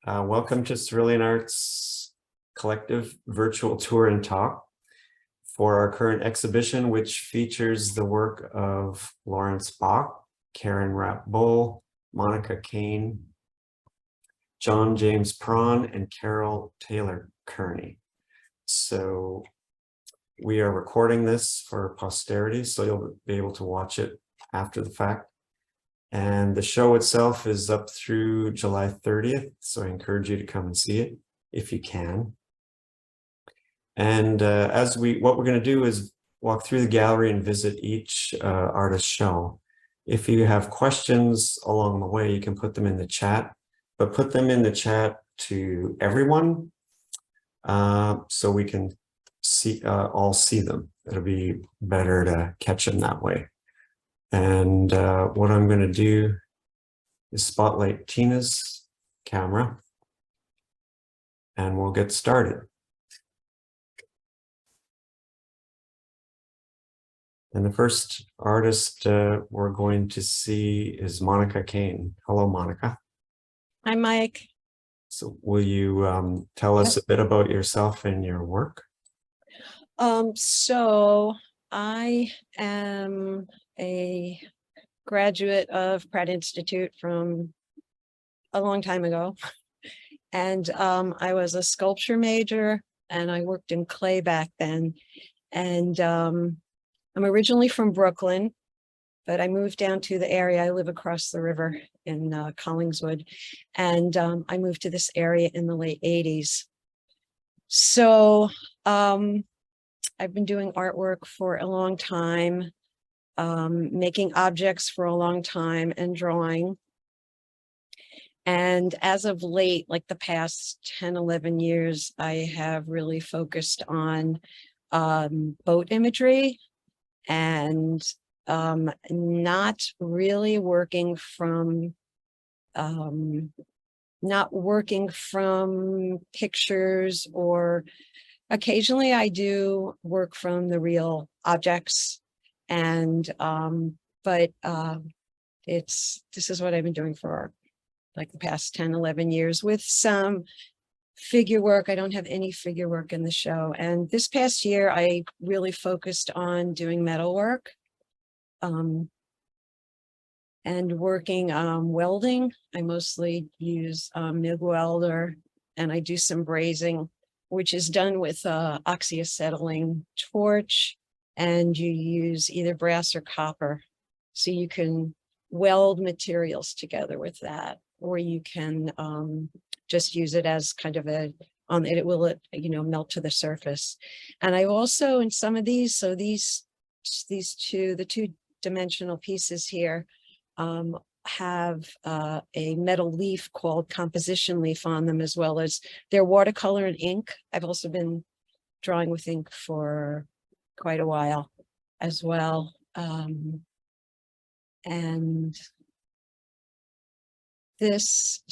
Welcome to Cerulean Arts Collective Virtual Tour and Talk for our current exhibition, which features the work of Laurence Bach, Rapp, Monica Kane, John James Pron, and Carol Taylor-Kearney. So we are recording this for posterity, so you'll be able to watch it after the fact. And the show itself is up through July 30th, so I encourage you to come and see it if you can. And what we're going to do is walk through the gallery and visit each artist show. If you have questions along the way, you can put them in the chat, but put them in the chat to everyone so we can all see them. It'll be better to catch them that way. And what I'm going to do is spotlight Tina's camera, and we'll get started. And the first artist we're going to see is Monica Kane. Hello, Monica. Hi, Mike. So will you tell us a bit about yourself and your work? So I am a graduate of Pratt Institute from a long time ago. And I was a sculpture major and I worked in clay back then. And I'm originally from Brooklyn, but I moved down to the area. I live across the river in Collingswood. And I moved to this area in the late 80s. So I've been doing artwork for a long time, making objects for a long time, and drawing. And as of late, like the past 10, 11 years, I have really focused on boat imagery and not really working from pictures, or occasionally I do work from the real objects, and this is what I've been doing for like the past 10, 11 years with some figure work. I don't have any figure work in the show. And this past year, I really focused on doing metal work and working welding. I mostly use MIG welder, and I do some brazing, which is done with oxyacetylene torch, and you use either brass or copper. So you can weld materials together with that, or you can just use it as kind of it will melt to the surface. And I also, in some of these, so the two-dimensional pieces here have a metal leaf called composition leaf on them, as well as their watercolor and ink. I've also been drawing with ink for quite a while as well. And this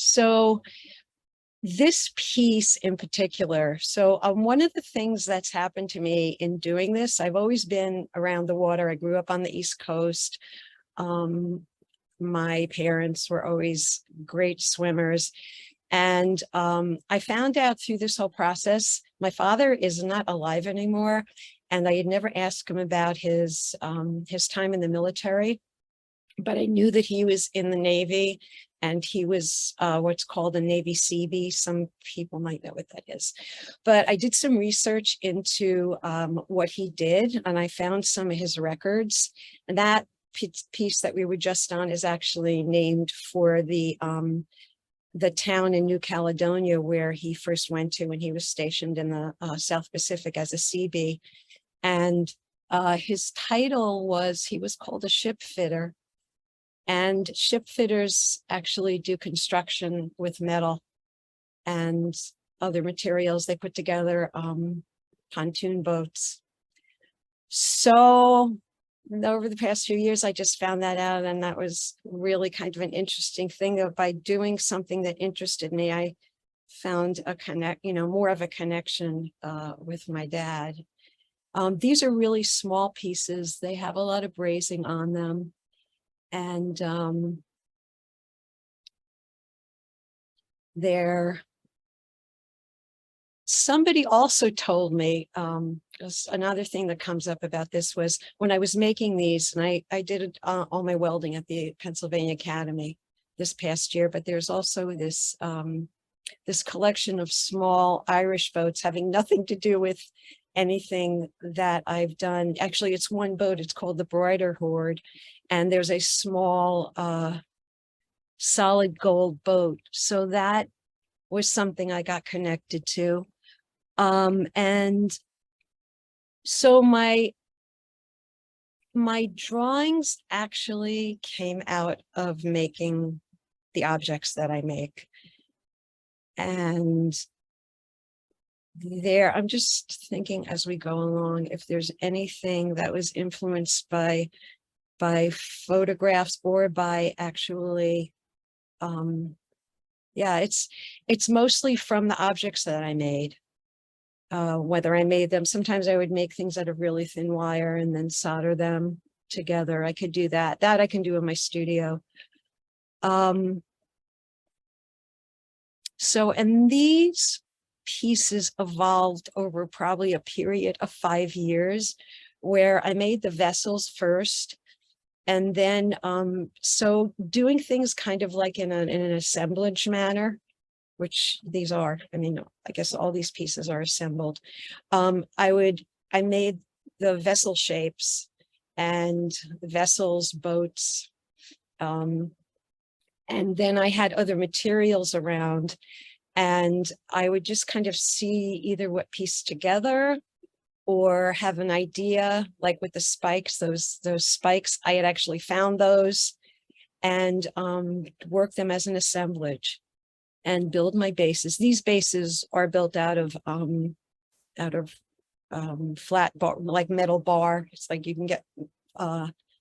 piece in particular, so one of the things that's happened to me in doing this, I've always been around the water. I grew up on the East Coast. My parents were always great swimmers. And I found out through this whole process, my father is not alive anymore. And I had never asked him about his time in the military, but I knew that he was in the Navy, and he was what's called a Navy Seabee. Some people might know what that is. But I did some research into what he did, and I found some of his records. And that piece that we were just on is actually named for the town in New Caledonia where he first went to when he was stationed in the South Pacific as a Seabee. And his title was, he was called a ship fitter. And ship fitters actually do construction with metal and other materials. They put together pontoon boats. So over the past few years, I just found that out, and that was really kind of an interesting thing. That by doing something that interested me, I found more of a connection with my dad. These are really small pieces. They have a lot of brazing on them. And somebody also told me, 'cause another thing that comes up about this was when I was making these, and I did all my welding at the Pennsylvania Academy this past year, but there's also this this collection of small Irish boats having nothing to do with anything that I've done. Actually, it's one boat. It's called the Broider Hoard, and there's a small solid gold boat. So that was something I got connected to. And so my drawings actually came out of making the objects that I make. And I'm just thinking as we go along, if there's anything that was influenced by photographs or by actually, yeah, it's mostly from the objects that I made. Whether I made them, sometimes I would make things out of really thin wire and then solder them together. I could do that. That I can do in my studio. And these pieces evolved over probably a period of 5 years, where I made the vessels first. And then, so doing things kind of like in an assemblage manner, which these are, I mean, I guess all these pieces are assembled. I made the vessel shapes and vessels, boats. And then I had other materials around, and I would just kind of see either what piece together or have an idea, like with the spikes, those spikes, I had actually found those and work them as an assemblage and build my bases. These bases are built out of flat bar, like metal bar. It's like you can get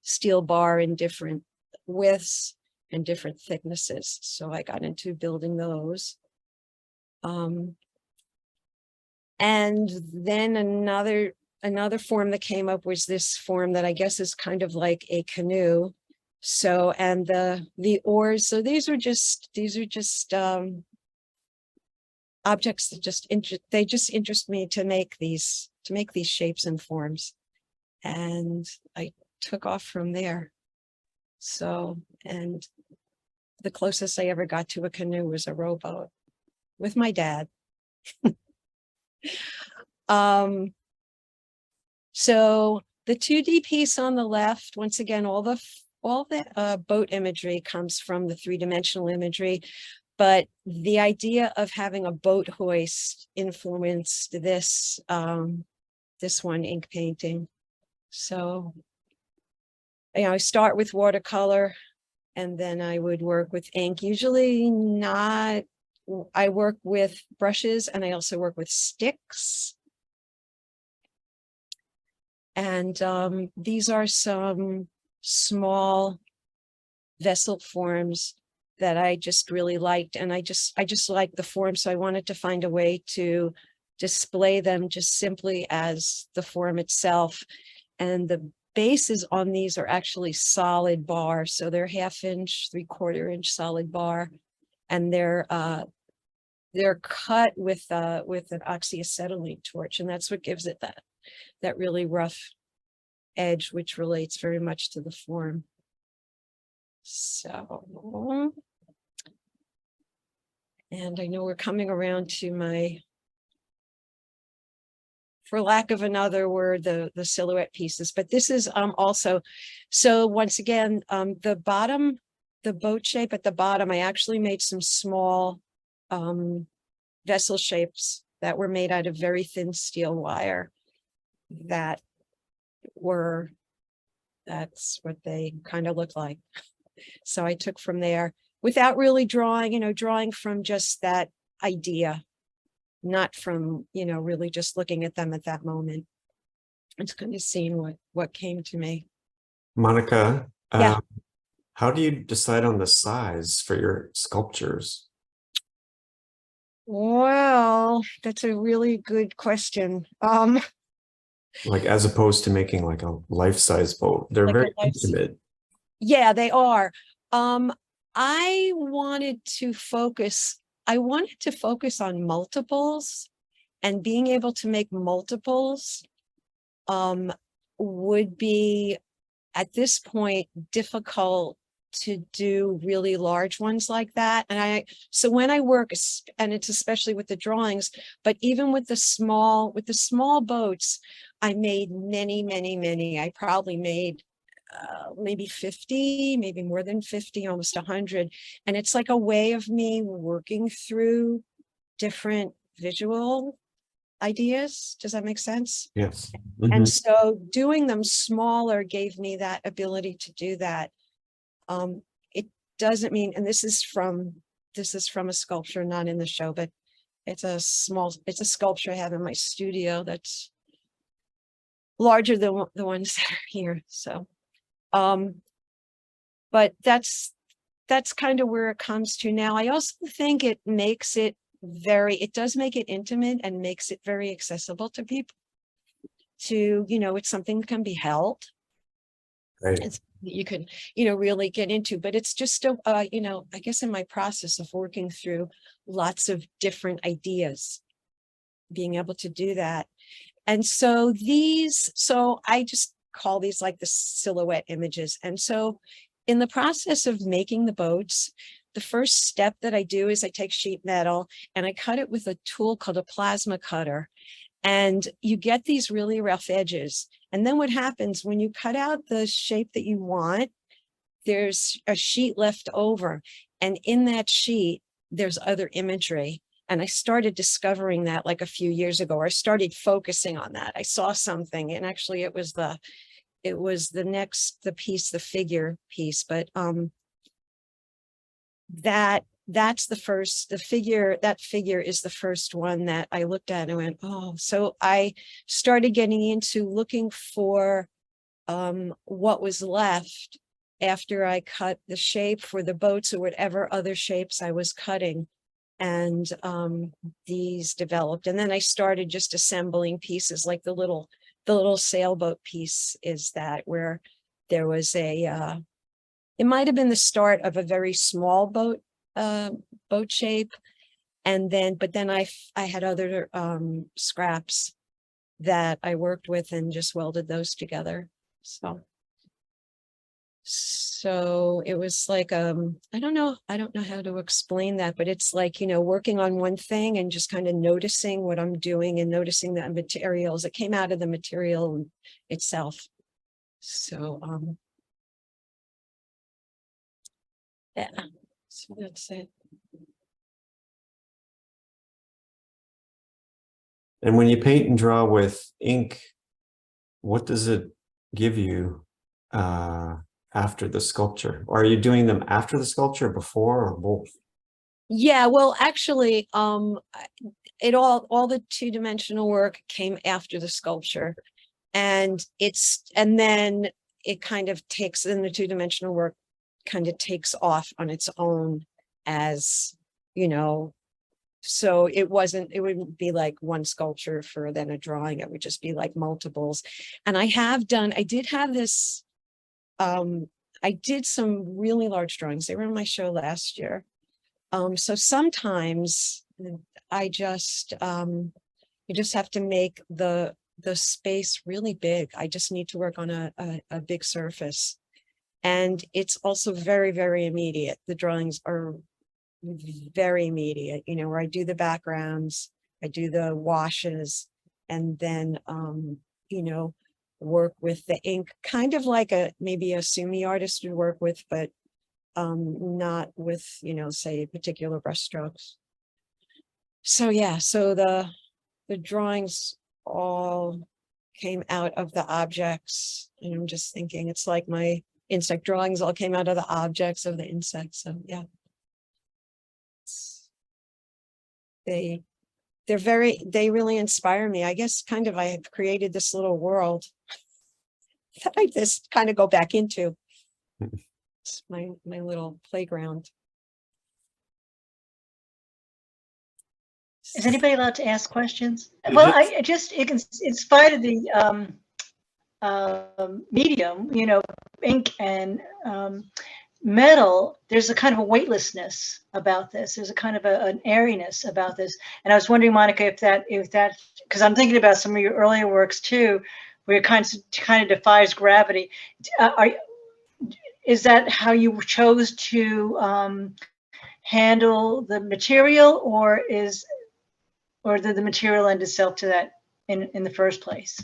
steel bar in different widths and different thicknesses. So I got into building those. And then another form that came up was this form that I guess is kind of like a canoe. So, and the oars, so these are just objects that just interest me to make these shapes and forms. And I took off from there. So, and the closest I ever got to a canoe was a rowboat with my dad. So the 2D piece on the left, once again, all the boat imagery comes from the 3-dimensional imagery, but the idea of having a boat hoist influenced this one ink painting. So, I start with watercolor, and then I would work with ink. Usually not, I work with brushes, and I also work with sticks. And these are some small vessel forms that I just really liked. And I just liked the form. So I wanted to find a way to display them just simply as the form itself. And the bases on these are actually solid bar. So they're 1/2 inch, 3/4 inch solid bar. And they're cut with an oxyacetylene torch. And that's what gives it that really rough edge, which relates very much to the form. So, and I know we're coming around to my, for lack of another word, the silhouette pieces, but this is also, so once again, the bottom, the boat shape at the bottom, I actually made some small vessel shapes that were made out of very thin steel wire. That's what they kind of look like. So I took from there without really drawing, drawing from just that idea, not from, really just looking at them at that moment. It's kind of seeing what came to me. Monica, yeah. How do you decide on the size for your sculptures? Well, that's a really good question. Like, as opposed to making like a life-size boat, they're like very intimate. Yeah, they are. I wanted to focus I wanted to focus on multiples, and being able to make multiples would be at this point difficult to do really large ones like that. And so when I work, and it's especially with the drawings, but even with the small boats, I made many. I probably made maybe 50, maybe more than 50, almost 100. And it's like a way of me working through different visual ideas. Does that make sense? Yes. And so doing them smaller gave me that ability to do that. It doesn't mean, and this is from a sculpture, not in the show, but it's a sculpture I have in my studio that's larger than the ones that are here. So, but that's kind of where it comes to now. I also think it makes it does make it intimate and makes it very accessible to people. It's something that can be held. Right. You can, really get into, but it's just, I guess in my process of working through lots of different ideas, being able to do that. And so I just call these like the silhouette images. And so in the process of making the boats, the first step that I do is I take sheet metal and I cut it with a tool called a plasma cutter. And you get these really rough edges. And then what happens when you cut out the shape that you want, there's a sheet left over. And in that sheet, there's other imagery. And I started discovering that like a few years ago, or I started focusing on that. I saw something, and actually it was the figure piece, but that's that figure is the first one that I looked at and went, oh. So I started getting into looking for what was left after I cut the shape for the boats or whatever other shapes I was cutting. And these developed. And then I started just assembling pieces, like the little sailboat piece is that, where there was it might have been the start of a very small boat shape. And then, but then I had other scraps that I worked with and just welded those together. So it was like, I don't know how to explain that, but it's like, working on one thing and just kind of noticing what I'm doing and noticing the materials that came out of the material itself. So, yeah, so that's it. And when you paint and draw with ink, what does it give you after the sculpture? Or are you doing them after the sculpture, before, or both? Yeah, well, actually, all the two-dimensional work came after the sculpture, and then it kind of takes, in the two-dimensional work kind of takes off on its own, as so it wouldn't be like one sculpture for then a drawing. It would just be like multiples. And I did have this, I did some really large drawings. They were in my show last year. So sometimes I just, you just have to make the space really big. I just need to work on a big surface. And it's also very, very immediate. The drawings are very immediate, where I do the backgrounds, I do the washes, and then, work with the ink, kind of like maybe a sumi artist would work with, but not with, say, particular brush strokes. So yeah, so the drawings all came out of the objects, and I'm just thinking it's like my insect drawings all came out of the objects of the insects. So yeah. They really inspire me. I guess kind of I have created this little world that I just kind of go back into. It's my little playground. Is anybody allowed to ask questions? Well, I just, in spite of the medium, ink and metal, there's a kind of a weightlessness about this. There's a kind of an airiness about this. And I was wondering, Monica, if that, because I'm thinking about some of your earlier works too, where it kind of defies gravity. Is that how you chose to handle the material, or did the material lend itself to that in the first place?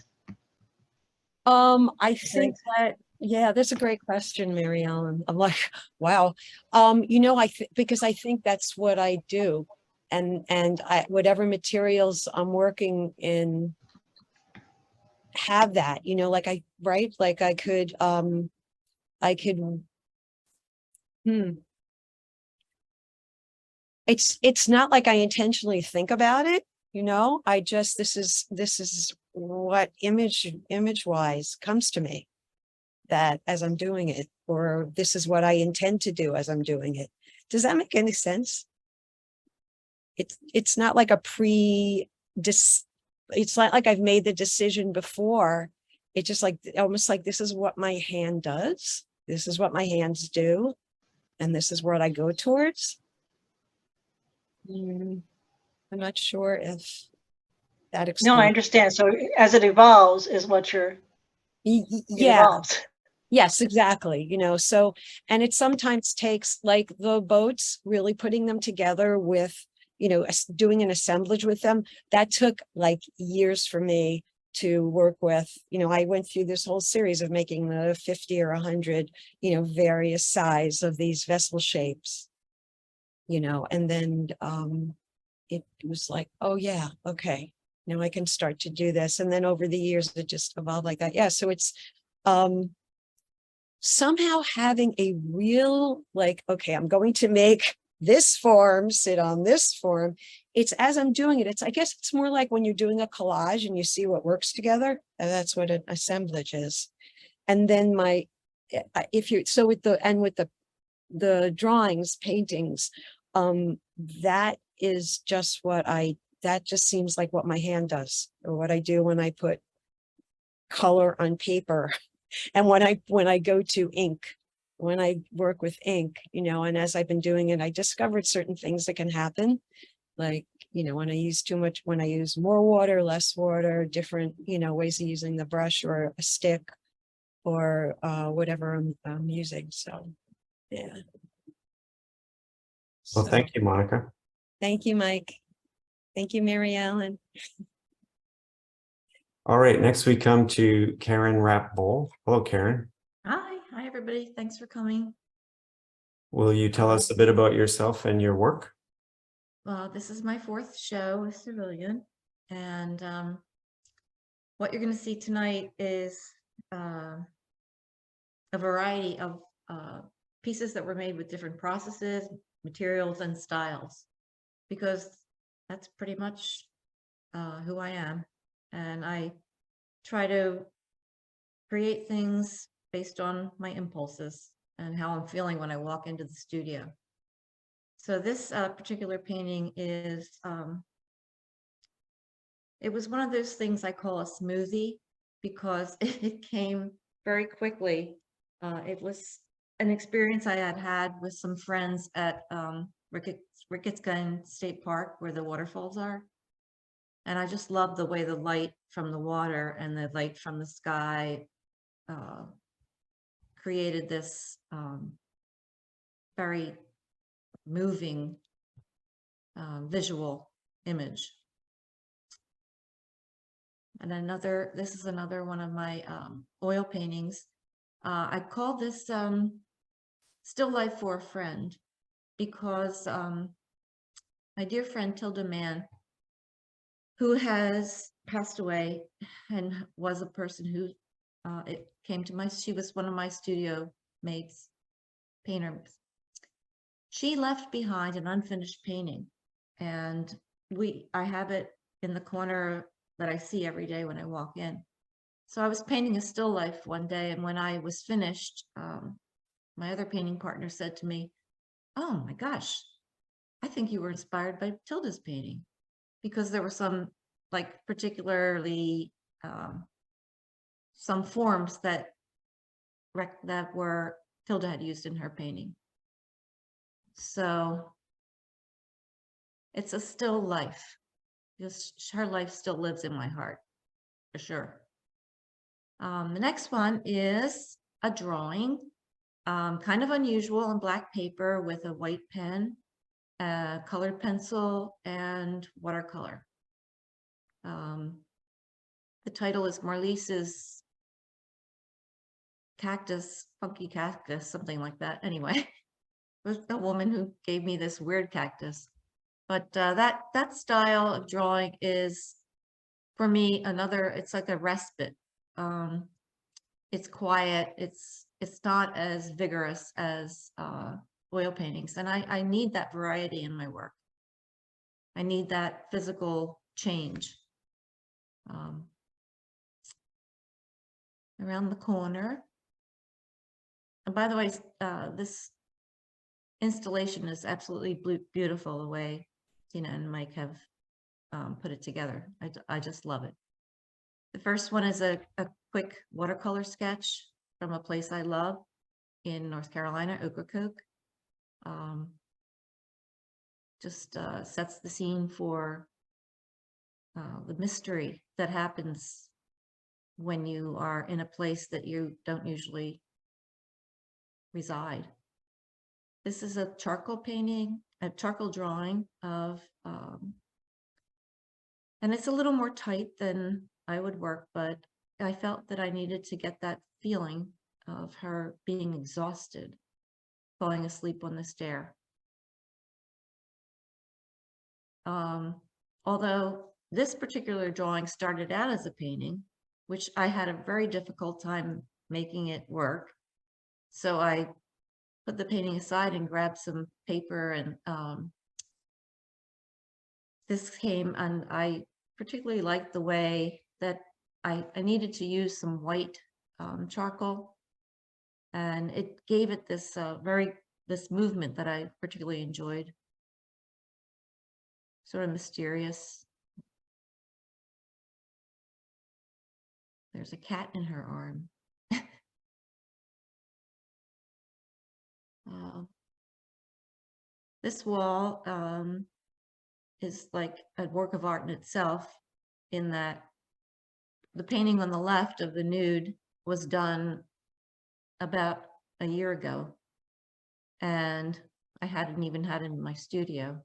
I think that, yeah, that's a great question, Mary Ellen. I'm like, wow. You know, because I think that's what I do. And whatever materials I'm working in have that, you know, like right? Like I could, it's not like I intentionally think about it, you know, I just, this is what image wise comes to me, that as I'm doing it, or this is what I intend to do as I'm doing it. Does that make any sense? It's not like it's not like I've made the decision before. It's just like, almost like, this is what my hand does. This is what my hands do. And this is what I go towards. I'm not sure if that explains. No, I understand. So as it evolves is what it Yeah. evolves. Yes, exactly. You know, so, and it sometimes takes, like the boats, really putting them together with, you know, doing an assemblage with them. That took like years for me to work with. You know, I went through this whole series of making the 50 or 100, you know, various size of these vessel shapes, you know, and then it was like, oh yeah, okay, now I can start to do this. And then over the years, it just evolved like that. Yeah. So it's somehow having a real, like, okay, I'm going to make this form sit on this form. It's as I'm doing it, I guess it's more like when you're doing a collage and you see what works together, and that's what an assemblage is. And then with the drawings, paintings, that is just that just seems like what my hand does, or what I do when I put color on paper. And when I go to ink, when I work with ink, you know, and as I've been doing it, I discovered certain things that can happen. Like, you know, when I use more water, less water, different, you know, ways of using the brush or a stick or whatever I'm using. So, yeah. Well, So, thank you, Monica. thank you, Mike. Thank you, Mary Ellen. All right, next we come to Karen Rapp. Hello, Karen. Hi, everybody. Thanks for coming. Will you tell us a bit about yourself and your work? Well, this is my 4th show with Cerulean, and what you're going to see tonight is a variety of pieces that were made with different processes, materials, and styles, because that's pretty much who I am. And I try to create things based on my impulses and how I'm feeling when I walk into the studio. So this particular painting is, it was one of those things I call a smoothie, because it came very quickly. It was an experience I had with some friends at Kane State Park, where the waterfalls are. And I just love the way the light from the water and the light from the sky created this very moving visual image. And this is another one of my oil paintings. I call this Still Life for a Friend, because my dear friend Tilda Mann, who has passed away and was a person who she was one of my studio mates, painters. She left behind an unfinished painting, and I have it in the corner that I see every day when I walk in. So I was painting a still life one day, and when I was finished, my other painting partner said to me, "Oh my gosh, I think you were inspired by Tilda's painting," because there were some, like, particularly some forms that were Tilda had used in her painting. So it's a still life. Just her life still lives in my heart, for sure. The next one is a drawing, kind of unusual on black paper with a white pen, colored pencil, and watercolor. The title is Marlise's Cactus, Funky Cactus, something like that. Anyway, it was the woman who gave me this weird cactus. But that style of drawing is, for me, it's like a respite. It's quiet. It's not as vigorous as oil paintings, and I need that variety in my work. I need that physical change. Around the corner. And by the way, this installation is absolutely beautiful the way Tina and Mike have put it together. I just love it. The first one is a quick watercolor sketch from a place I love in North Carolina, Ocracoke. Just sets the scene for the mystery that happens when you are in a place that you don't usually reside. This is a charcoal painting, a charcoal drawing of, and it's a little more tight than I would work, but I felt that I needed to get that feeling of her being exhausted, falling asleep on the stair. Although this particular drawing started out as a painting, which I had a very difficult time making it work. So I put the painting aside and grabbed some paper, and this came, and I particularly liked the way that I needed to use some white charcoal, and it gave it this this movement that I particularly enjoyed. Sort of mysterious. There's a cat in her arm. This wall is like a work of art in itself, in that the painting on the left of the nude was done about a year ago, and I hadn't even had it in my studio.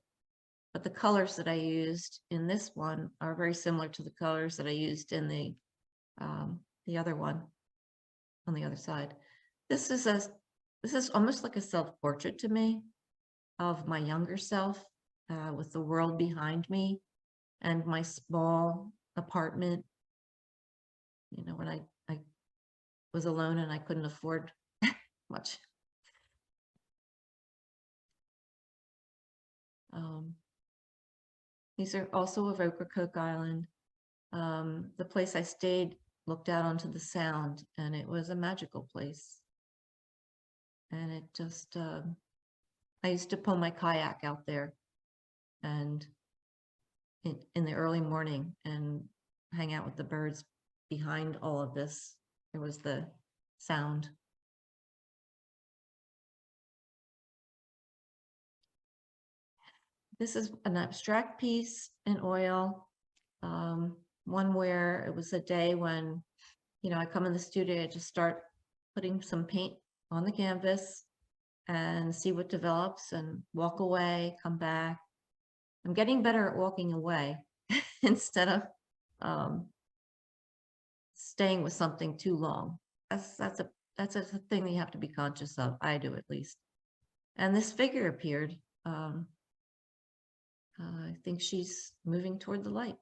But the colors that I used in this one are very similar to the colors that I used in the other one on the other side. This is almost like a self-portrait to me of my younger self, with the world behind me and my small apartment. You know, when I was alone and I couldn't afford much. These are also of Ocracoke Island. The place I stayed looked out onto the Sound, and it was a magical place. And it just, I used to pull my kayak out there, and in the early morning, and hang out with the birds behind all of this. There was the Sound. This is an abstract piece in oil, one where it was a day when, you know, I come in the studio, I just start putting some paint on the canvas and see what develops, and walk away, come back. I'm getting better at walking away instead of staying with something too long. That's a thing that you have to be conscious of. I do, at least. And this figure appeared. I think she's moving toward the light.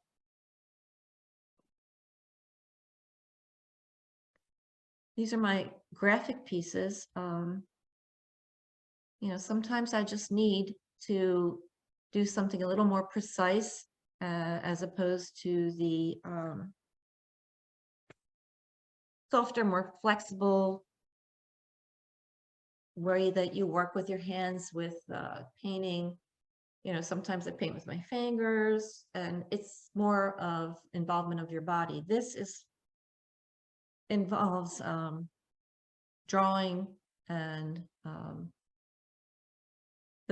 These are my graphic pieces. You know, sometimes I just need to do something a little more precise, as opposed to the softer, more flexible way that you work with your hands with painting. You know, sometimes I paint with my fingers, and it's more of involvement of your body. This involves drawing and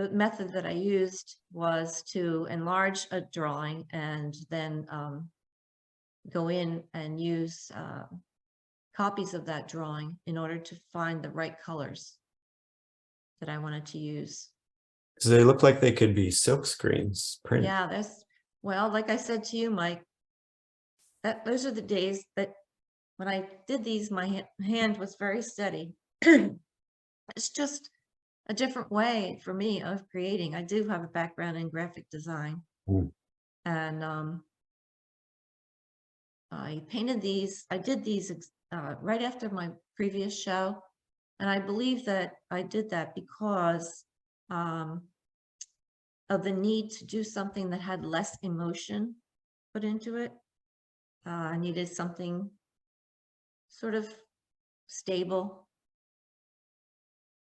the method that I used was to enlarge a drawing and then go in and use copies of that drawing in order to find the right colors that I wanted to use. So they look like they could be silk screens printed. Yeah, well, like I said to you, Mike, those are the days that when I did these, my hand was very steady. It's just a different way for me of creating. I do have a background in graphic design. Mm. And I painted these, I did these right after my previous show. And I believe that I did that because of the need to do something that had less emotion put into it. I needed something sort of stable.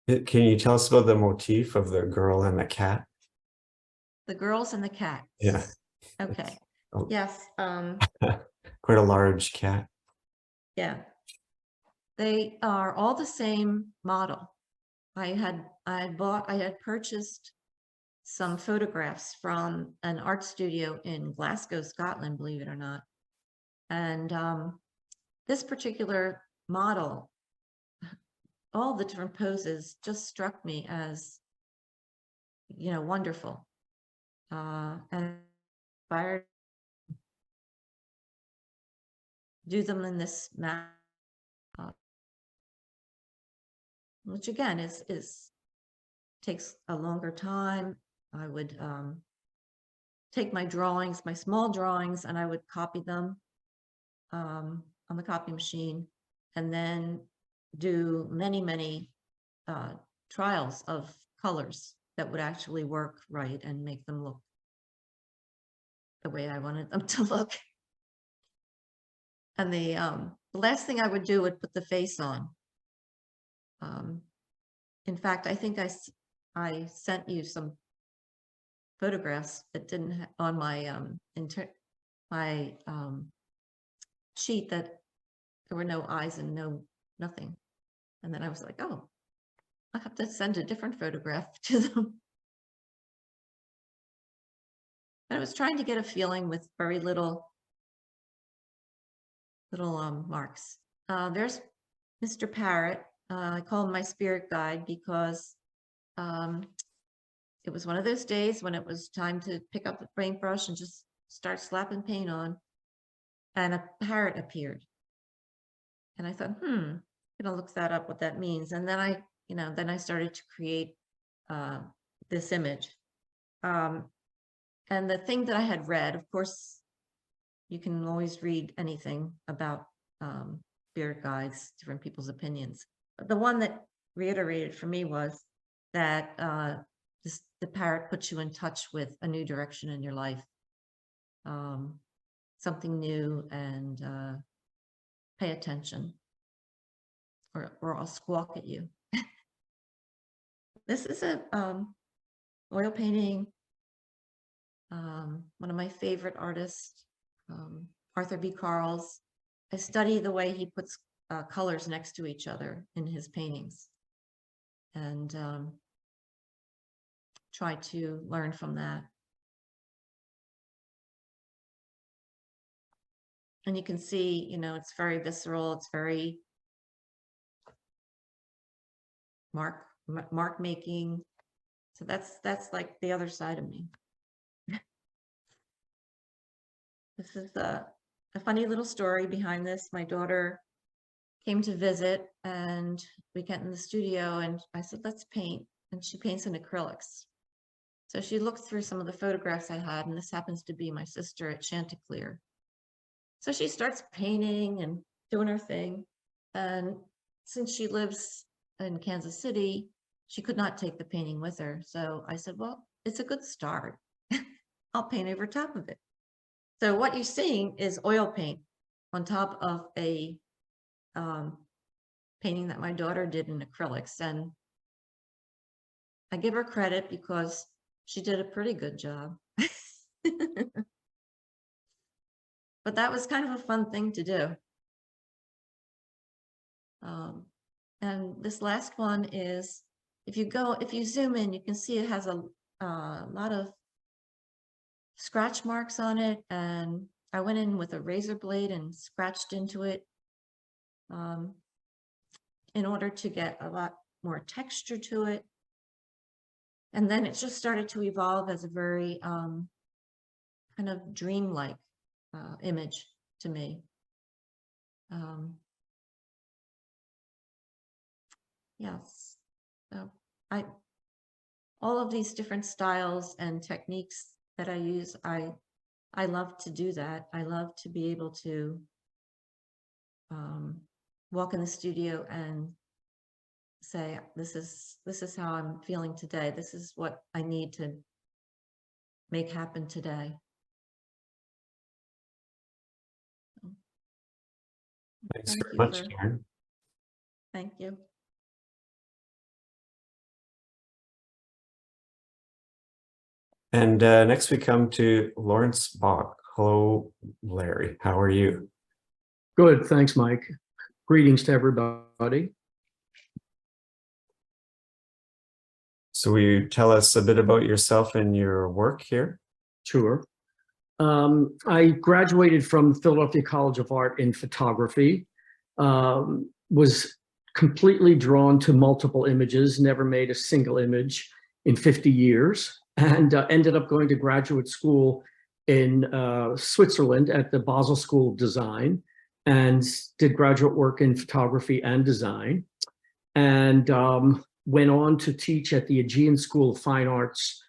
Can you tell us about the motif of the girl and the cat? The girls and the cats. Yeah. Okay. Oh. Yes. Quite a large cat. Yeah. They are all the same model. I had purchased some photographs from an art studio in Glasgow, Scotland, believe it or not. And this particular model, all the different poses just struck me as, wonderful. And inspired do them in this manner, which again is takes a longer time. I would take my drawings, my small drawings, and I would copy them on the copy machine, and then do many trials of colors that would actually work right and make them look the way I wanted them to look. And the last thing I would do would put the face on. In fact, I think I sent you some photographs that didn't on my sheet that there were no eyes and nothing. And then I was like, oh, I have to send a different photograph to them. And I was trying to get a feeling with very little marks. There's Mr. Parrot. I call him my spirit guide because it was one of those days when it was time to pick up the paintbrush and just start slapping paint on, and a parrot appeared. And I thought, I'm gonna look that up, what that means. And then I started to create this image. And the thing that I had read, of course, you can always read anything about spirit guides, different people's opinions. But the one that reiterated for me was that the parrot puts you in touch with a new direction in your life, something new, and pay attention, or I'll squawk at you. This is a oil painting. One of my favorite artists, Arthur B. Carles. I study the way he puts colors next to each other in his paintings, and try to learn from that. And you can see, it's very visceral. It's very mark making. So that's like the other side of me. This is a funny little story behind this. My daughter came to visit and we got in the studio and I said, let's paint. And she paints in acrylics. So she looked through some of the photographs I had, and this happens to be my sister at Chanticleer. So she starts painting and doing her thing. And since she lives in Kansas City, she could not take the painting with her. So I said, well, it's a good start. I'll paint over top of it. So what you're seeing is oil paint on top of a painting that my daughter did in acrylics. And I give her credit because she did a pretty good job. But that was kind of a fun thing to do. And this last one is if you zoom in, you can see it has a lot of scratch marks on it, and I went in with a razor blade and scratched into it in order to get a lot more texture to it. And then it just started to evolve as a very kind of dreamlike image to me. Yes, so all of these different styles and techniques that I use, I love to do that. I love to be able to walk in the studio and say, this is how I'm feeling today. This is what I need to make happen today. Thanks Thank very you much, for- Karen. Thank you. And next we come to Laurence Bach. Hello, Larry. How are you? Good, thanks, Mike. Greetings to everybody. So will you tell us a bit about yourself and your work here? Sure. I graduated from Philadelphia College of Art in photography, was completely drawn to multiple images, never made a single image in 50 years, and ended up going to graduate school in Switzerland at the Basel School of Design, and did graduate work in photography and design, and went on to teach at the Aegean School of Fine Arts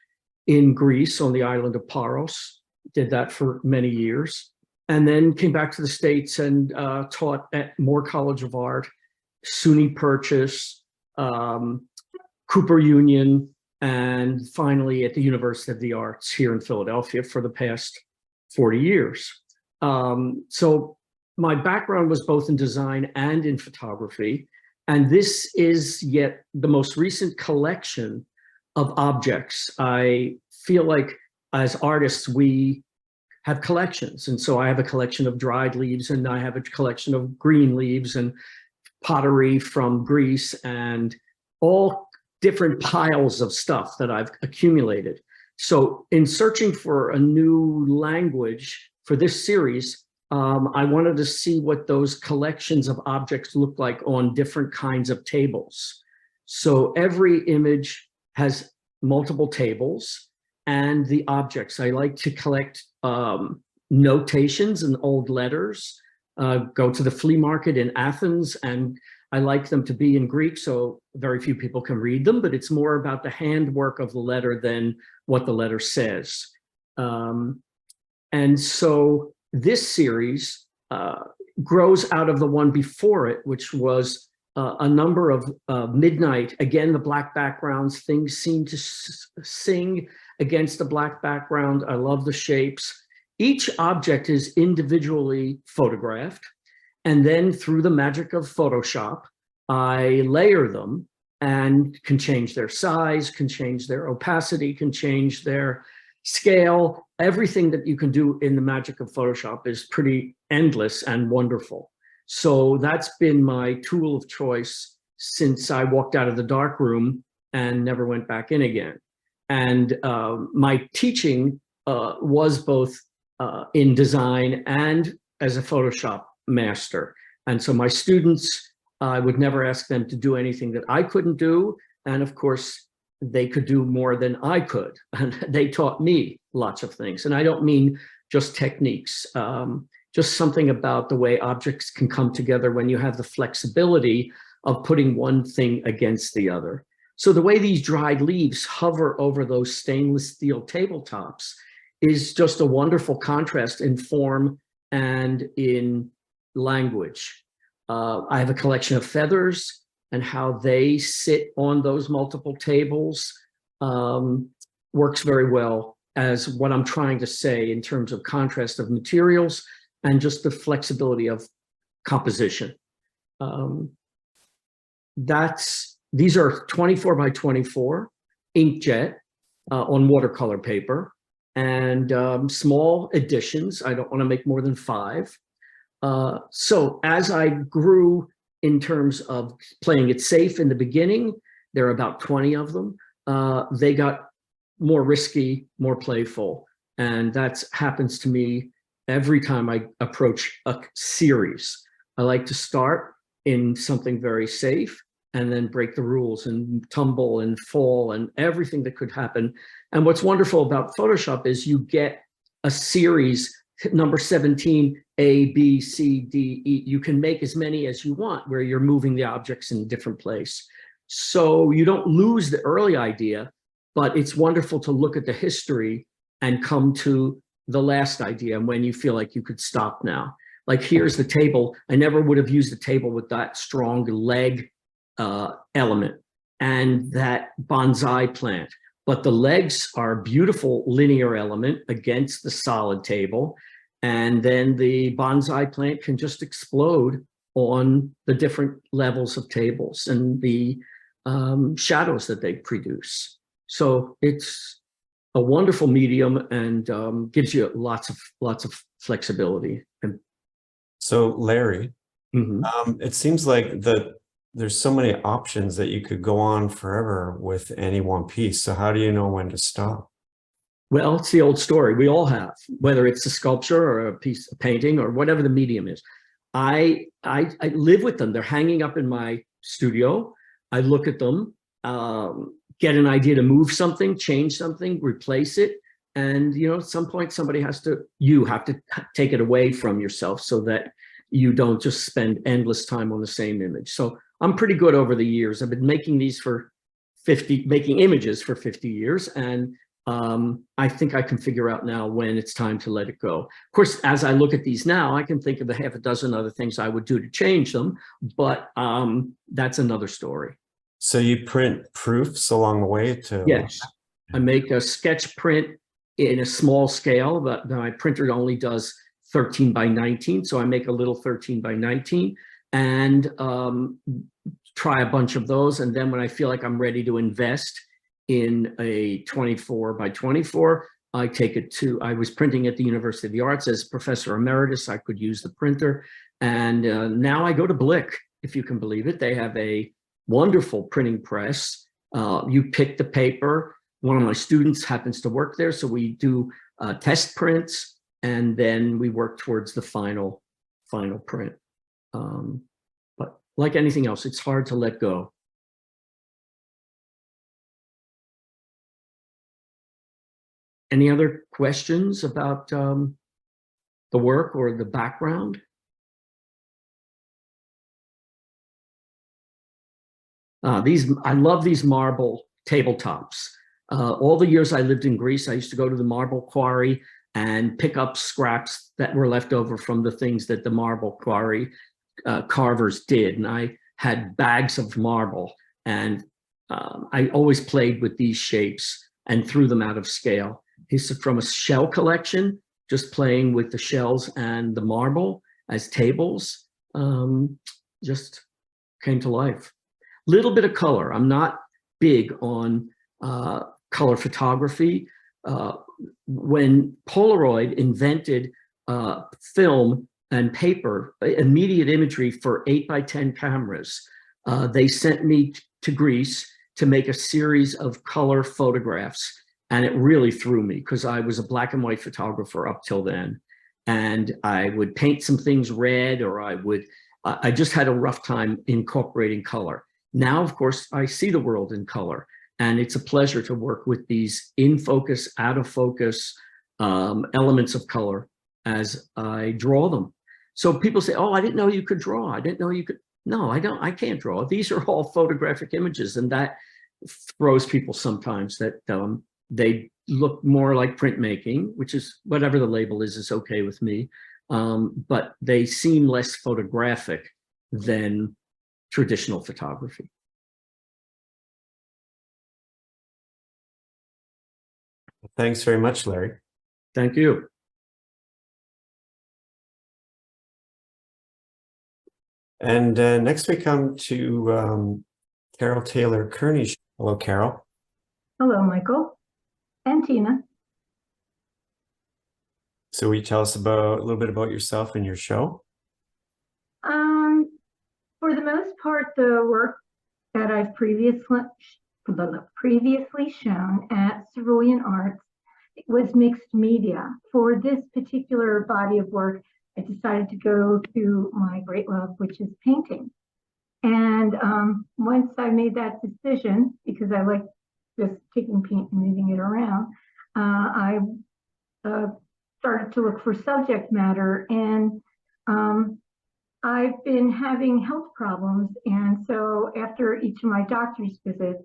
in Greece on the island of Paros. Did that for many years, and then came back to the States and taught at Moore College of Art, SUNY Purchase, Cooper Union, and finally at the University of the Arts here in Philadelphia for the past 40 years. So my background was both in design and in photography, and this is yet the most recent collection of objects. I feel like as artists, we have collections. And so I have a collection of dried leaves, and I have a collection of green leaves and pottery from Greece, and all different piles of stuff that I've accumulated. So in searching for a new language for this series, I wanted to see what those collections of objects look like on different kinds of tables. So every image has multiple tables, and the objects. I like to collect notations and old letters, go to the flea market in Athens, and I like them to be in Greek, so very few people can read them, but it's more about the handwork of the letter than what the letter says. And so this series grows out of the one before it, which was a number of midnight. Again, the black backgrounds, things seem to sing against the black background. I love the shapes. Each object is individually photographed, and then through the magic of Photoshop, I layer them and can change their size, can change their opacity, can change their scale. Everything that you can do in the magic of Photoshop is pretty endless and wonderful. So that's been my tool of choice since I walked out of the dark room and never went back in again. And my teaching was both in design and as a Photoshop master. And so my students, I would never ask them to do anything that I couldn't do. And of course, they could do more than I could. And they taught me lots of things. And I don't mean just techniques, just something about the way objects can come together when you have the flexibility of putting one thing against the other. So the way these dried leaves hover over those stainless steel tabletops is just a wonderful contrast in form and in language. I have a collection of feathers, and how they sit on those multiple tables works very well as what I'm trying to say in terms of contrast of materials and just the flexibility of composition. These are 24 by 24 inkjet on watercolor paper, and small editions. I don't want to make more than 5. So as I grew in terms of playing it safe in the beginning, There are about 20 of them. They got more risky, more playful. And that happens to me every time I approach a series. I like to start in something very safe and then break the rules and tumble and fall and everything that could happen. And what's wonderful about Photoshop is you get a series, number 17, A, B, C, D, E. You can make as many as you want where you're moving the objects in a different place. So you don't lose the early idea, but it's wonderful to look at the history and come to the last idea when you feel like you could stop now. Like here's the table. I never would have used the table with that strong leg element and that bonsai plant. But the legs are a beautiful linear element against the solid table. And then the bonsai plant can just explode on the different levels of tables and the shadows that they produce. So it's a wonderful medium and gives you lots of flexibility. And So Larry, mhm. it seems like there's so many options that you could go on forever with any one piece. So how do you know when to stop? Well, it's the old story. We all have, whether it's a sculpture or a piece of painting or whatever the medium is. I live with them. They're hanging up in my studio. I look at them, get an idea to move something, change something, replace it. And, you know, at some point you have to take it away from yourself so that you don't just spend endless time on the same image. So I'm pretty good over the years. I've been making these making images for 50 years. And I think I can figure out now when it's time to let it go. Of course, as I look at these now, I can think of a half a dozen other things I would do to change them, but that's another story. So you print proofs along the way to... Yes, I make a sketch print in a small scale, but my printer only does 13 by 19. So I make a little 13 by 19 and try a bunch of those. And then when I feel like I'm ready to invest in a 24 by 24, I take it to, I was printing at the University of the Arts as professor emeritus. I could use the printer. And now I go to Blick, if you can believe it. They have a wonderful printing press. You pick the paper. One of my students happens to work there. So we do test prints and then we work towards the final print. But like anything else, it's hard to let go. Any other questions about the work or the background? I love these marble tabletops. All the years I lived in Greece, I used to go to the marble quarry and pick up scraps that were left over from the things that the marble quarry carvers did. And I had bags of marble and I always played with these shapes and threw them out of scale. This is from a shell collection, just playing with the shells and the marble as tables, just came to life. Little bit of color. I'm not big on color photography. When Polaroid invented film and paper, immediate imagery for 8x10 cameras, they sent me to Greece to make a series of color photographs. And it really threw me because I was a black and white photographer up till then. And I would paint some things red, or I just had a rough time incorporating color. Now, of course, I see the world in color. And it's a pleasure to work with these in focus, out of focus elements of color as I draw them. So people say, oh, I didn't know you could draw. I didn't know you could. No, I can't draw. These are all photographic images. And that throws people sometimes that they look more like printmaking, which is whatever the label is okay with me. But they seem less photographic than traditional photography. Thanks very much, Larry. Thank you. And next we come to Carol Taylor-Kearney. Hello, Carol. Hello, Michael and Tina. So will you tell us a little bit about yourself and your show? For the most part, the work that I've previously shown at Cerulean Arts was mixed media. For this particular body of work, I decided to go to my great love, which is painting. And once I made that decision, because I like just taking paint and moving it around, I started to look for subject matter, and I've been having health problems. And so after each of my doctor's visits,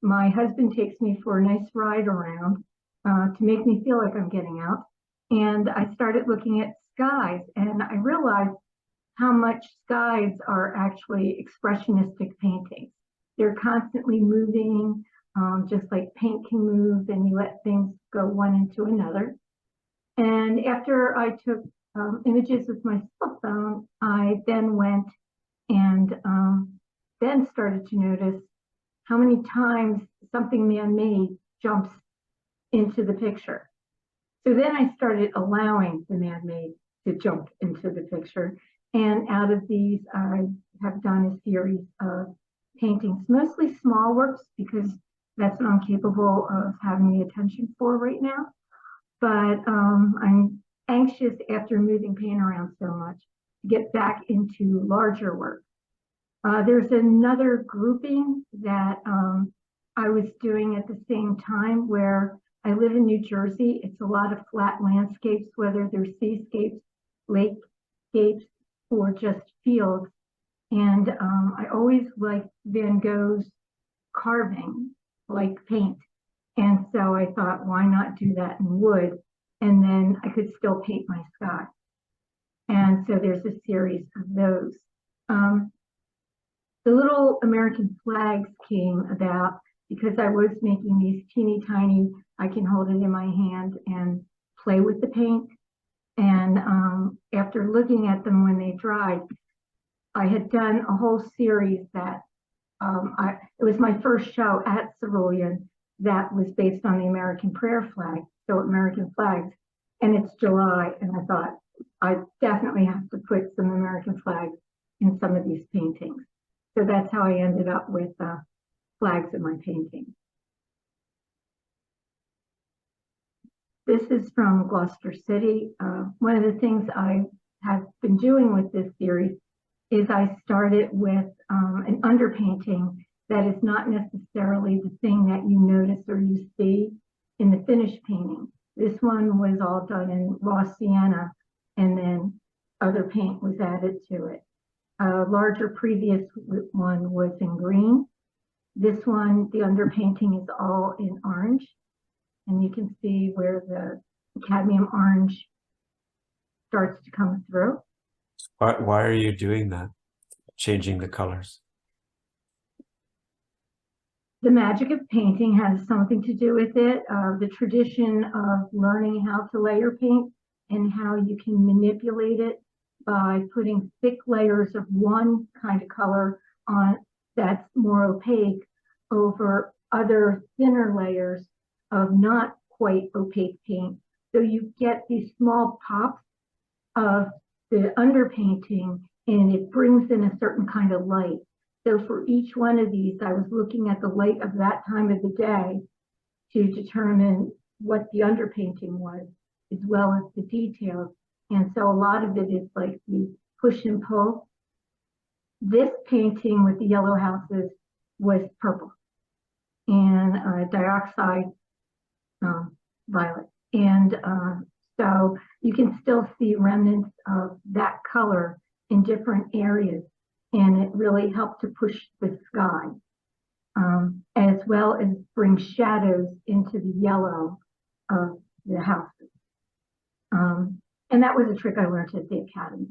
my husband takes me for a nice ride around to make me feel like I'm getting out. And I started looking at skies, and I realized how much skies are actually expressionistic paintings. They're constantly moving, just like paint can move, and you let things go one into another. And after I took images with my cell phone, I then went and then started to notice how many times something man-made jumps into the picture. So then I started allowing the man-made to jump into the picture. And out of these, I have done a series of paintings, mostly small works, because that's what I'm capable of having the attention for right now. But I'm anxious, after moving paint around so much, to get back into larger work. There's another grouping that I was doing at the same time, where I live in New Jersey. It's a lot of flat landscapes, whether they're seascapes, lakescapes, or just fields. And I always liked Van Gogh's carving, like paint. And so I thought, why not do that in wood? And then I could still paint my sky. And so there's a series of those. The little American flags came about because I was making these teeny tiny, I can hold it in my hand and play with the paint. And after looking at them when they dried, I had done a whole series that it was my first show at Cerulean that was based on the American prayer flag, so American flags. And it's July, and I thought I definitely have to put some American flags in some of these paintings. So that's how I ended up with flags in my painting. This is from Gloucester City. One of the things I have been doing with this series is I started with an underpainting that is not necessarily the thing that you notice or you see in the finished painting. This one was all done in raw sienna, and then other paint was added to it. A larger previous one was in green. This one, the underpainting is all in orange, and you can see where the cadmium orange starts to come through. Why are you doing that? Changing the colors? The magic of painting has something to do with it. The tradition of learning how to layer paint and how you can manipulate it by putting thick layers of one kind of color on that's more opaque over other thinner layers of not quite opaque paint. So you get these small pops of the underpainting, and it brings in a certain kind of light. So for each one of these, I was looking at the light of that time of the day to determine what the underpainting was, as well as the details. And so a lot of it is like the push and pull. This painting with the yellow houses was purple and dioxide violet. And so you can still see remnants of that color in different areas. And it really helped to push the sky, as well as bring shadows into the yellow of the houses. And that was a trick I learned at the Academy.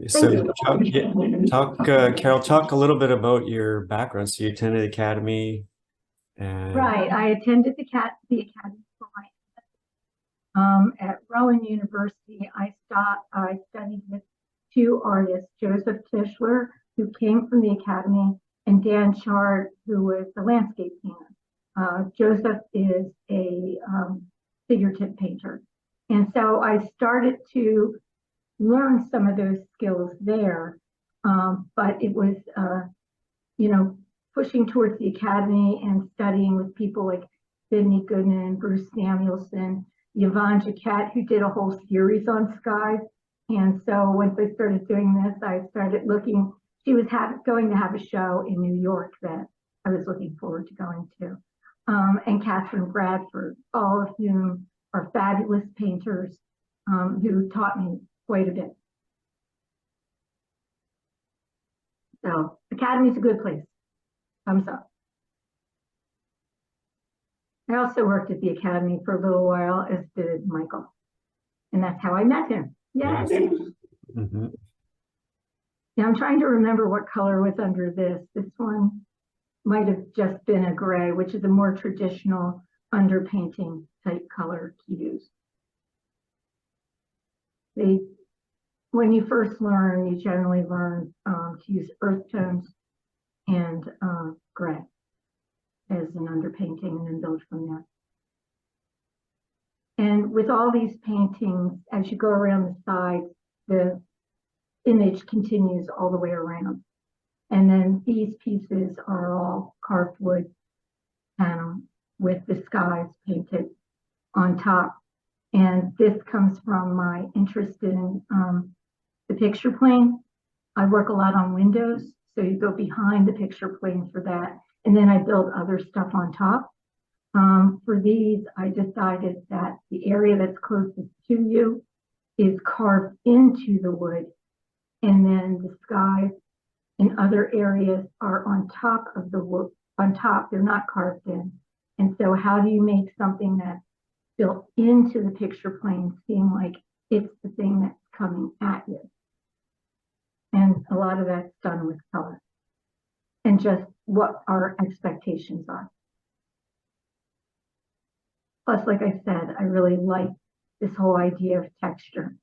So Carol, talk a little bit about your background. So you attended the Academy. And... Right, I attended the Academy for my at Rowan University. I studied with two artists, Joseph Tischler, who came from the Academy, and Dan Chard, who was the landscape painter. Joseph is a figurative painter. And so I started to learn some of those skills there, but it was, pushing towards the academy and studying with people like Sidney Goodman, Bruce Samuelson, Yvonne Jacquette, who did a whole series on skies. And so once I started doing this, I started looking. She was going to have a show in New York that I was looking forward to going to. And Catherine Bradford, all of whom are fabulous painters who taught me quite a bit. So Academy's a good place. Thumbs up. I also worked at the Academy for a little while, as did Michael. And that's how I met him. Yes. Mm-hmm. Now I'm trying to remember what color was under this. This one might have just been a gray, which is a more traditional underpainting type color to use. When you first learn, you generally learn to use earth tones and gray as an underpainting, and then build from there. And with all these paintings, as you go around the sides, the image continues all the way around. And then these pieces are all carved wood panel with the skies painted on top. And this comes from my interest in the picture plane. I work a lot on windows, so you go behind the picture plane for that. And then I build other stuff on top. For these, I decided that the area that's closest to you is carved into the wood. And then the skies in other areas are on top of the wood, on top, they're not carved in. And so how do you make something that's built into the picture plane seem like it's the thing that's coming at you? And a lot of that's done with color and just what our expectations are. Plus, like I said, I really like this whole idea of texture.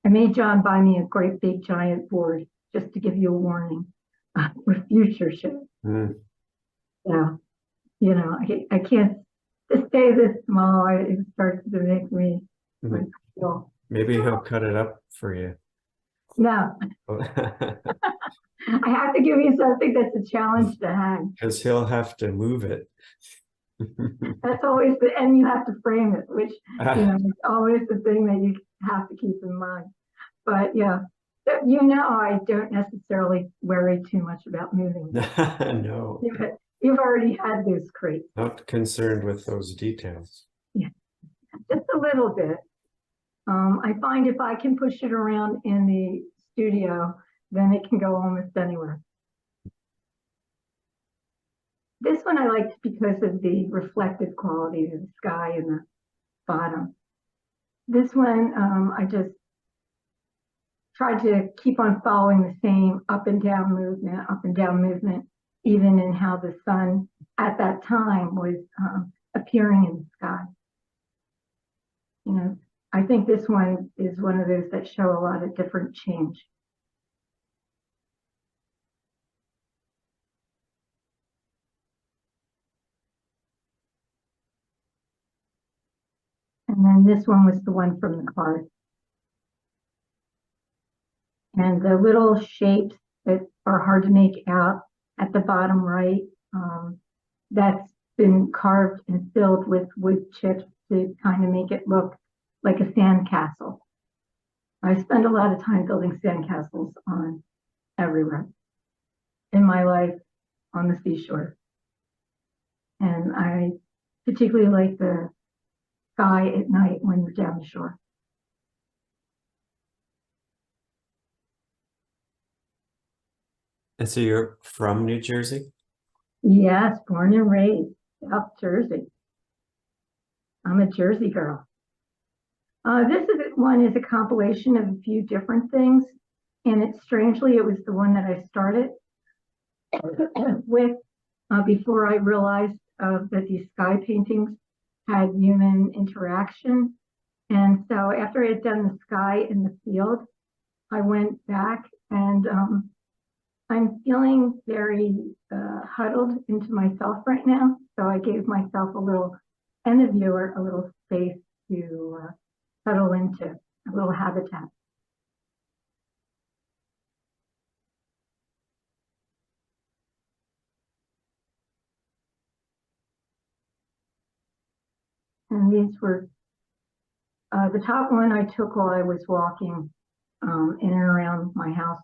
I made John buy me a great big giant board just to give you a warning for future shows. Mm. Yeah, you know, I can't to stay this small. It starts to make me Mhm. feel. Maybe he'll cut it up for you. No, I have to give you something that's a challenge to hang. Because he'll have to move it. That's always the, and you have to frame it, which you know is always the thing that you have to keep in mind. But yeah, you know, I don't necessarily worry too much about moving. No, You've already had those crates. not concerned with those details. Yeah, just a little bit. I find if I can push it around in the studio, then it can go almost anywhere. This one I liked because of the reflective quality of the sky and the bottom. This one, I just tried to keep on following the same up and down movement, even in how the sun at that time was appearing in the sky. You know, I think this one is one of those that show a lot of different change. And then this one was the one from the card. And the little shapes that are hard to make out at the bottom right, that's been carved and filled with wood chips to kind of make it look like a sandcastle. I spend a lot of time building sandcastles on everywhere in my life on the seashore. And I particularly like the sky at night when you're down the shore. And so you're from New Jersey? Yes, born and raised, South Jersey. I'm a Jersey girl. This one is a compilation of a few different things, and it was the one that I started with before I realized that these sky paintings had human interaction. And so after I had done the sky in the field, I went back and I'm feeling very huddled into myself right now. So I gave myself a little, and the viewer, a little space to huddle into, a little habitat. The top one I took while I was walking in and around my house.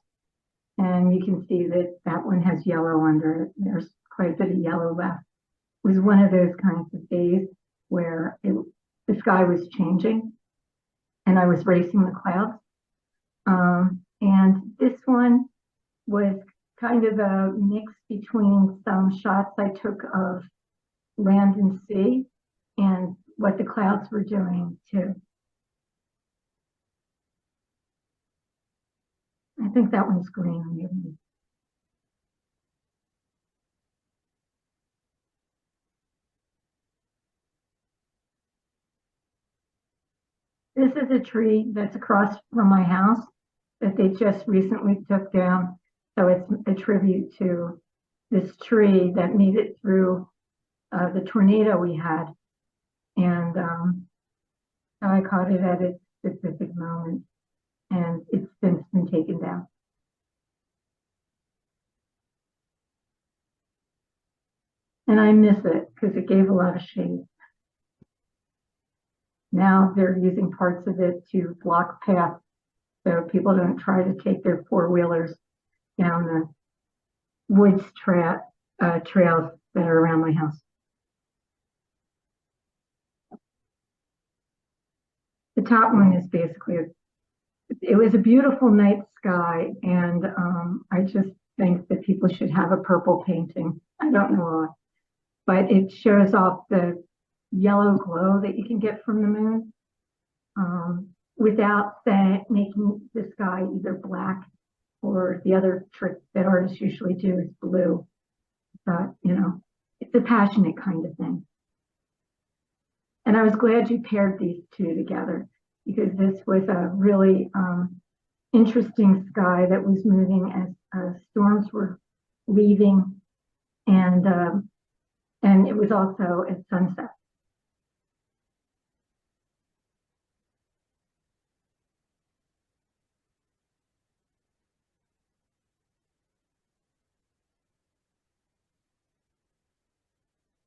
And you can see that that one has yellow under it. There's quite a bit of yellow left. It was one of those kinds of days where the sky was changing and I was racing the clouds. And this one was kind of a mix between some shots I took of land and sea and what the clouds were doing too. I think that one's green. Maybe. This is a tree that's across from my house that they just recently took down. So it's a tribute to this tree that made it through the tornado we had. And I caught it at its specific moment. And it's since been taken down. And I miss it because it gave a lot of shade. Now they're using parts of it to block paths so people don't try to take their four-wheelers down the woods trails that are around my house. The top one is basically, it was a beautiful night sky, and I just think that people should have a purple painting. I don't know why, but it shows off the yellow glow that you can get from the moon without making the sky either black or the other trick that artists usually do is blue. But, you know, it's a passionate kind of thing. And I was glad you paired these two together because this was a really interesting sky that was moving as storms were leaving, and it was also at sunset.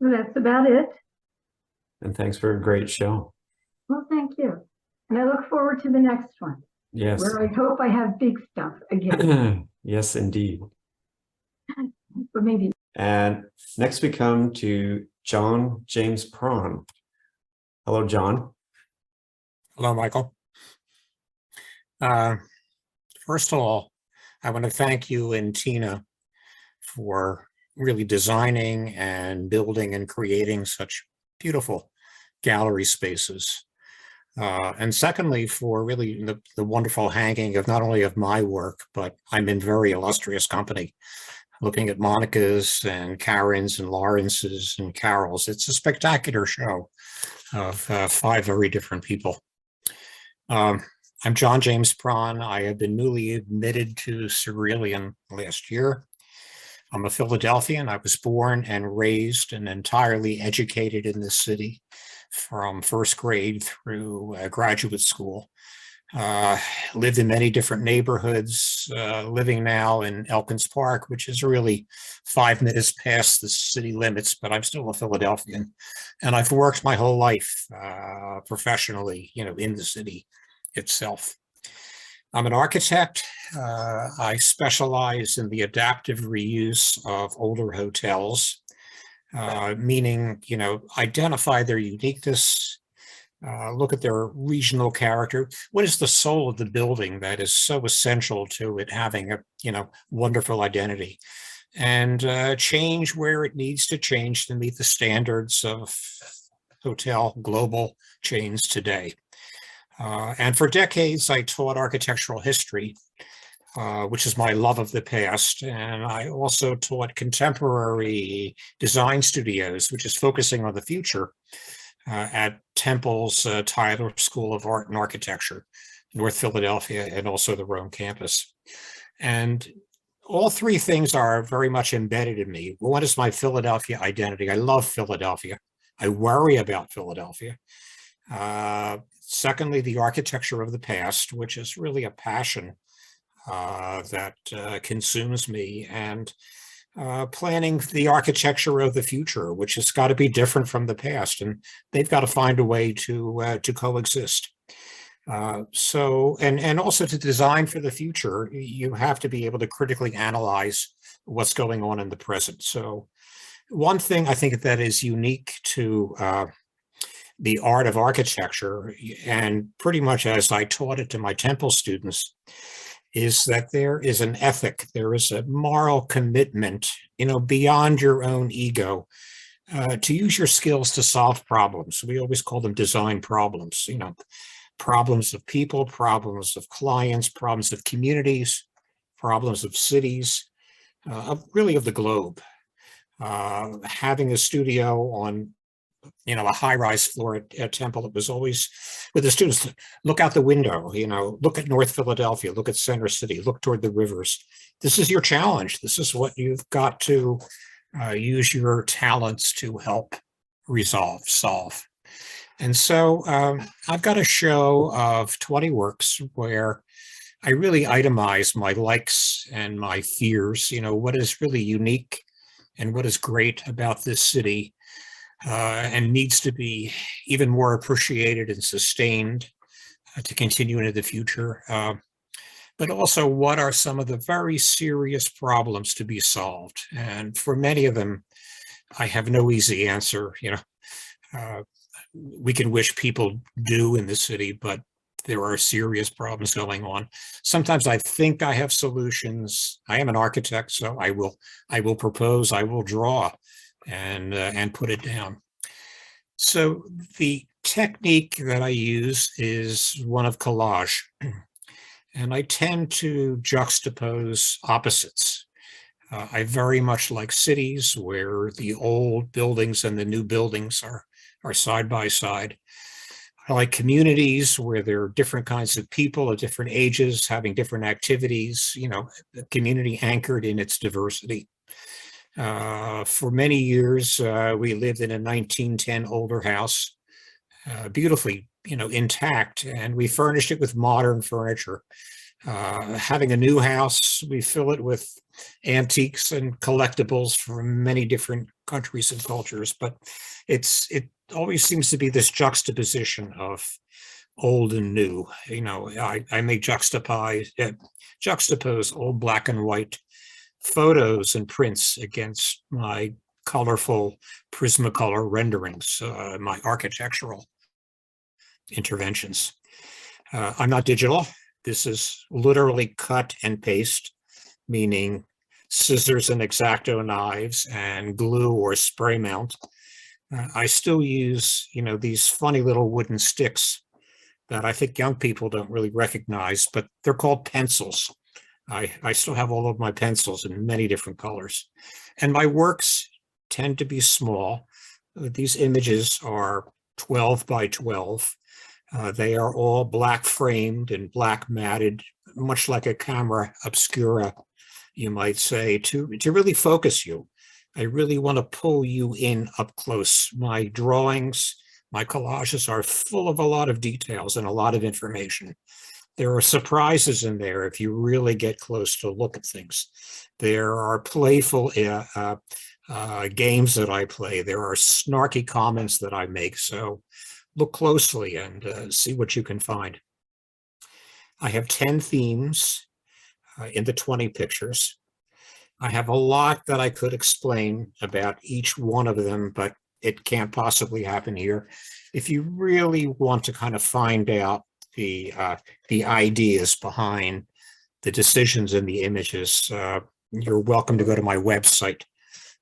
So that's about it. And thanks for a great show. Well, thank you. And I look forward to the next one. Yes. Where I hope I have big stuff again. Yes, indeed. But maybe. And next we come to John James Pron. Hello, John. Hello, Michael. First of all, I want to thank you and Tina for really designing and building and creating such beautiful gallery spaces. And secondly, for really the wonderful hanging of not only of my work, but I'm in very illustrious company, looking at Monica's and Karen's and Laurence's and Carol's. It's a spectacular show of 5 very different people. I'm John James Pron. I have been newly admitted to Cerulean last year. I'm a Philadelphian. I was born and raised and entirely educated in this city from first grade through graduate school. Lived in many different neighborhoods, living now in Elkins Park, which is really 5 minutes past the city limits, but I'm still a Philadelphian. And I've worked my whole life professionally, you know, in the city itself. I'm an architect. I specialize in the adaptive reuse of older hotels, meaning, you know, identify their uniqueness, look at their regional character. What is the soul of the building that is so essential to it having a, you know, wonderful identity, and change where it needs to change to meet the standards of hotel global chains today. And for decades, I taught architectural history, which is my love of the past. And I also taught contemporary design studios, which is focusing on the future at Temple's Tyler School of Art and Architecture, North Philadelphia, and also the Rome campus. And all 3 things are very much embedded in me. One is my Philadelphia identity. I love Philadelphia. I worry about Philadelphia. Secondly, the architecture of the past, which is really a passion that consumes me, and planning the architecture of the future, which has got to be different from the past, and they've got to find a way to coexist. And also to design for the future, you have to be able to critically analyze what's going on in the present. So one thing I think that is unique to the art of architecture, and pretty much as I taught it to my Temple students, is that there is an ethic, there is a moral commitment, beyond your own ego, to use your skills to solve problems. We always call them design problems, problems of people, problems of clients, problems of communities, problems of cities, really of the globe. Having a studio on, a high-rise floor at Temple, it was always with the students, look out the window, look at North Philadelphia, look at Center City, look toward the rivers. This is your challenge. This is what you've got to use your talents to help solve. And so I've got a show of 20 works where I really itemize my likes and my fears, what is really unique and what is great about this city and needs to be even more appreciated and sustained to continue into the future. But also, what are some of the very serious problems to be solved? And for many of them, I have no easy answer. We can wish people do in the city, but there are serious problems going on. Sometimes I think I have solutions. I am an architect, so I will propose, I will draw, and put it down. So the technique that I use is one of collage, and I tend to juxtapose opposites. I very much like cities where the old buildings and the new buildings are side by side. I like communities where there are different kinds of people at different ages having different activities, a community anchored in its diversity. For many years, we lived in a 1910 older house, beautifully, intact, and we furnished it with modern furniture. Having a new house, we fill it with antiques and collectibles from many different countries and cultures, but it always seems to be this juxtaposition of old and new. I may juxtapose old black and white photos and prints against my colorful Prismacolor renderings, my architectural interventions. I'm not digital. This is literally cut and paste, meaning scissors and X-Acto knives and glue or spray mount. I still use, these funny little wooden sticks that I think young people don't really recognize, but they're called pencils. I still have all of my pencils in many different colors. And my works tend to be small. These images are 12 by 12. They are all black framed and black matted, much like a camera obscura, you might say, to really focus you. I really want to pull you in up close. My drawings, my collages are full of a lot of details and a lot of information. There are surprises in there if you really get close to look at things. There are playful games that I play. There are snarky comments that I make. So look closely and see what you can find. I have 10 themes in the 20 pictures. I have a lot that I could explain about each one of them, but it can't possibly happen here. If you really want to kind of find out the ideas behind the decisions in the images, you're welcome to go to my website,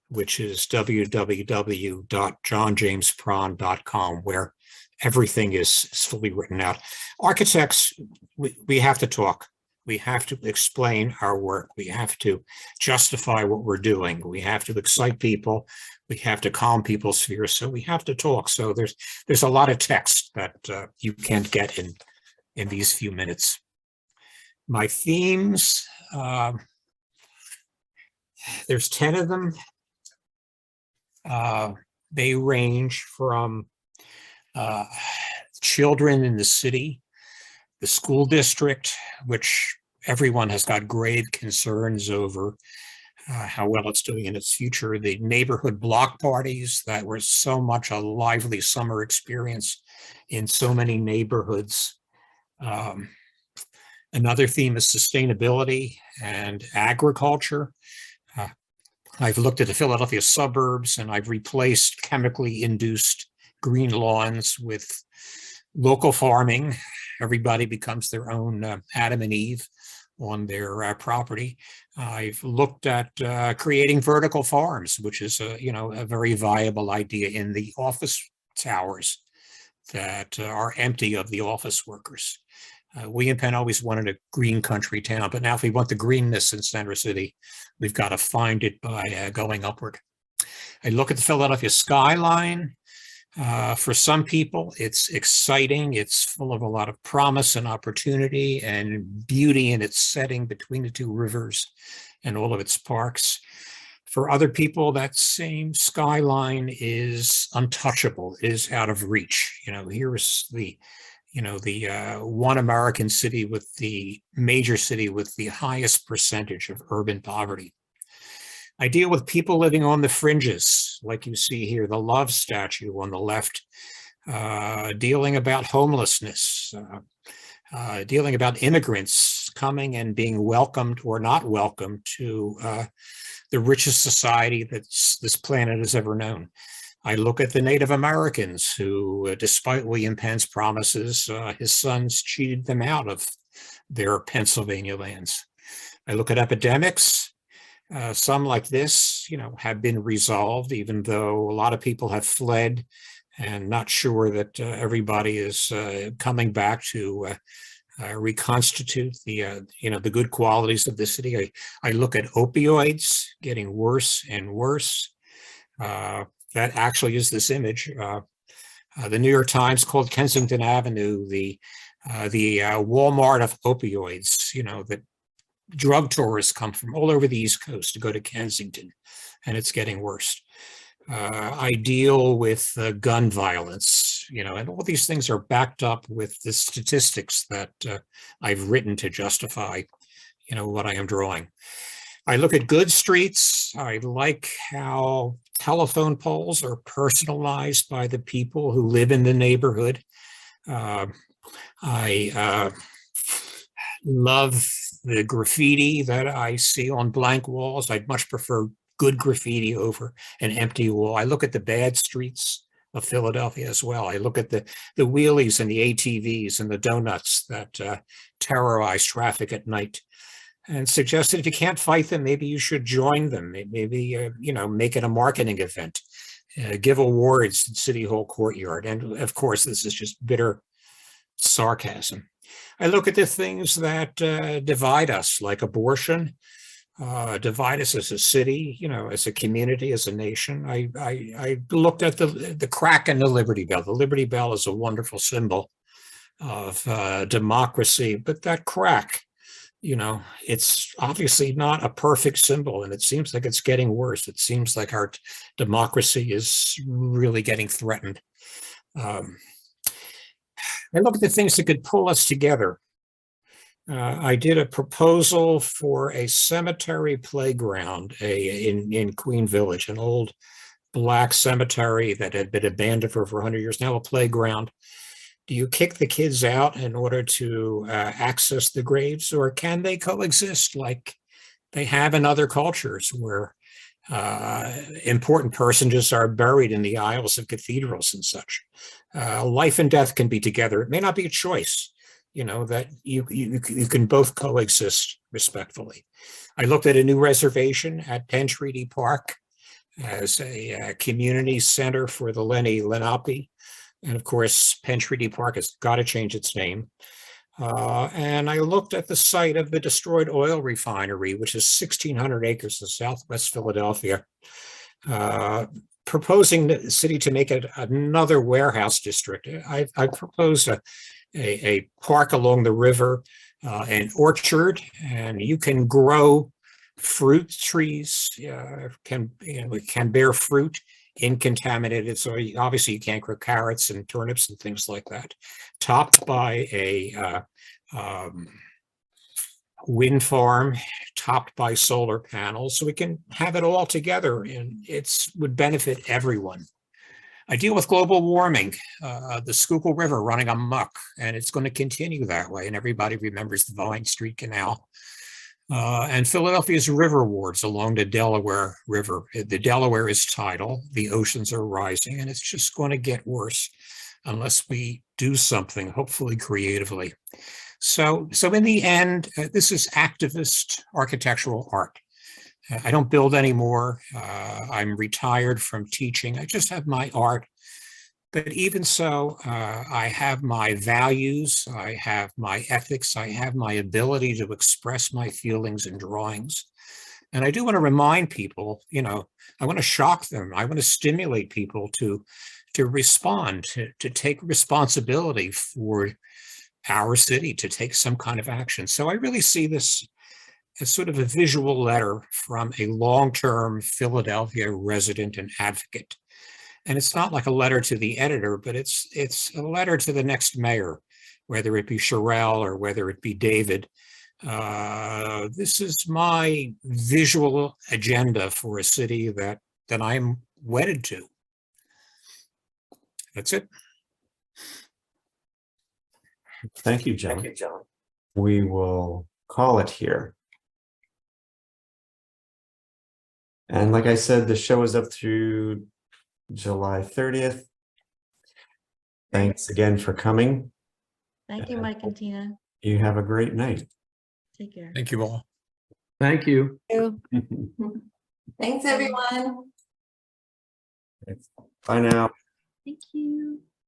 which is www.johnjamespron.com, where everything is fully written out. Architects, we have to talk. We have to explain our work. We have to justify what we're doing. We have to excite people. We have to calm people's fears. So we have to talk. So there's a lot of text that you can't get in these few minutes. My themes, there's 10 of them. They range from children in the city, the school district, which everyone has got grave concerns over how well it's doing in its future, the neighborhood block parties that were so much a lively summer experience in so many neighborhoods, Um, Another theme is sustainability and agriculture. Uh, I've looked at the Philadelphia suburbs, and I've replaced chemically induced green lawns with local farming. Everybody becomes their own Adam and Eve on their property. I've looked at creating vertical farms, which is a very viable idea in the office towers that are empty of the office workers. We in Penn always wanted a green country town, but now if we want the greenness in Center City, we've got to find it by going upward. I look at the Philadelphia skyline. For some people, it's exciting. It's full of a lot of promise and opportunity and beauty in its setting between the two rivers and all of its parks. For other people, that same skyline is untouchable, is out of reach. Here is the one American city with the major city with the highest percentage of urban poverty. I deal with people living on the fringes, like you see here, the love statue on the left, dealing about homelessness, dealing about immigrants coming and being welcomed or not welcomed to the richest society that this planet has ever known. I look at the Native Americans who, despite William Penn's promises, his sons cheated them out of their Pennsylvania lands. I look at epidemics. Some like this, have been resolved, even though a lot of people have fled and not sure that everybody is coming back to reconstitute the good qualities of the city. I look at opioids getting worse and worse. That actually is this image. The New York Times called Kensington Avenue the Walmart of opioids. That drug tourists come from all over the East Coast to go to Kensington, and it's getting worse. I deal with gun violence, and all these things are backed up with the statistics that I've written to justify, what I am drawing. I look at good streets. I like how telephone poles are personalized by the people who live in the neighborhood. I love the graffiti that I see on blank walls. I'd much prefer good graffiti over an empty wall. I look at the bad streets of Philadelphia as well. I look at the wheelies and the ATVs and the donuts that terrorize traffic at night, and suggest that if you can't fight them, maybe you should join them. Maybe, make it a marketing event, give awards in City Hall courtyard. And of course, this is just bitter sarcasm. I look at the things that divide us, like abortion, divide us as a city, as a community, as a nation. I looked at the crack in the Liberty Bell. The Liberty Bell is a wonderful symbol of democracy, but that crack, it's obviously not a perfect symbol, and it seems like it's getting worse. It seems like our democracy is really getting threatened. I look at the things that could pull us together. I did a proposal for a cemetery playground in Queen Village, an old Black cemetery that had been abandoned for over 100 years, now a playground. Do you kick the kids out in order to access the graves, or can they coexist like they have in other cultures where important personages are buried in the aisles of cathedrals and such? Life and death can be together. It may not be a choice, that you can both coexist respectfully. I looked at a new reservation at Penn Treaty Park as a community center for the Lenni Lenape. And of course, Penn Treaty Park has got to change its name. And I looked at the site of the destroyed oil refinery, which is 1,600 acres in Southwest Philadelphia, proposing the city to make it another warehouse district. I propose a park along the river, an orchard, and you can grow fruit trees, can bear fruit incontaminated. So obviously you can't grow carrots and turnips and things like that. Topped by a wind farm, topped by solar panels, so we can have it all together, and it would benefit everyone. I deal with global warming, the Schuylkill River running amok, and it's going to continue that way. And everybody remembers the Vine Street Canal. And Philadelphia's river wards along the Delaware River. The Delaware is tidal, the oceans are rising, and it's just going to get worse unless we do something, hopefully creatively. So in the end, this is activist architectural art. I don't build anymore. I'm retired from teaching. I just have my art. But even so, I have my values, I have my ethics, I have my ability to express my feelings in drawings. And I do want to remind people, you know, I want to shock them. I want to stimulate people to respond, to take responsibility for our city, to take some kind of action. So I really see this as sort of a visual letter from a long-term Philadelphia resident and advocate. And it's not like a letter to the editor, but it's a letter to the next mayor, whether it be Sherelle or whether it be David. This is my visual agenda for a city that I'm wedded to. That's it. Thank you, John. We will call it here. And like I said, the show is up through July 30th. Thanks again for coming. Thank you, Mike and Tina. You have a great night. Take care. Thank you all. Thank you. Thanks, everyone. Bye now. Thank you.